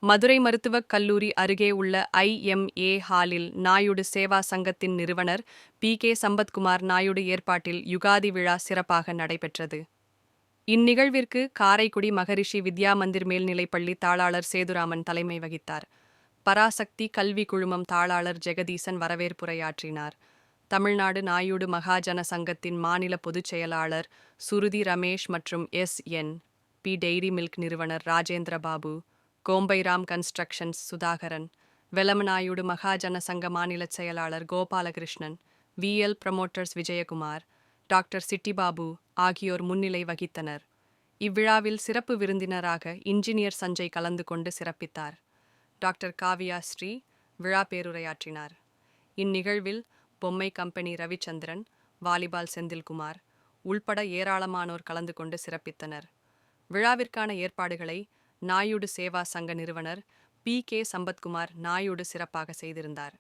மதுரை மருத்துவக் கல்லூரி அருகே உள்ள IMA ஹாலில் நாயுடு சேவா சங்கத்தின் நிறுவனர் PK சம்பத்குமார் நாயுடு ஏற்பாட்டில் யுகாதி விழா சிறப்பாக நடைபெற்றது. இந்நிகழ்விற்கு காரைக்குடி மகரிஷி வித்யா மந்திர் மேல்நிலைப்பள்ளி தாளாளர் சேதுராமன் தலைமை வகித்தார். பராசக்தி கல்வி குழுமம் தாளாளர் ஜெகதீசன் வரவேற்புரையாற்றினார். தமிழ்நாடு நாயுடு மகாஜன சங்கத்தின் மாநில பொதுச் செயலாளர் சுருதி ரமேஷ் மற்றும் SNP டெய்ரி மில்க் நிறுவனர் ராஜேந்திர பாபு, கோம்பைராம் கன்ஸ்ட்ரக்ஷன்ஸ் சுதாகரன், வெலமநாயுடு மகாஜன சங்க மாநில செயலாளர் Gopalakrishnan, VL promoters Vijayakumar, doctor Chittibabu ஆகியோர் முன்னிலை வகித்தனர். இவ்விழாவில் சிறப்பு விருந்தினராக இன்ஜினியர் சஞ்சய் கலந்து கொண்டு சிறப்பித்தார். டாக்டர் காவியா ஸ்ரீ விழா பேருரையாற்றினார். இந்நிகழ்வில் பொம்மை கம்பெனி ரவிச்சந்திரன், வாலிபால் செந்தில்குமார் உள்பட ஏராளமானோர் கலந்து கொண்டு சிறப்பித்தனர். விழாவிற்கான ஏற்பாடுகளை நாயுடு சேவா சங்க நிறுவனர் PK சம்பத்குமார் நாயுடு சிறப்பாக செய்திருந்தார்.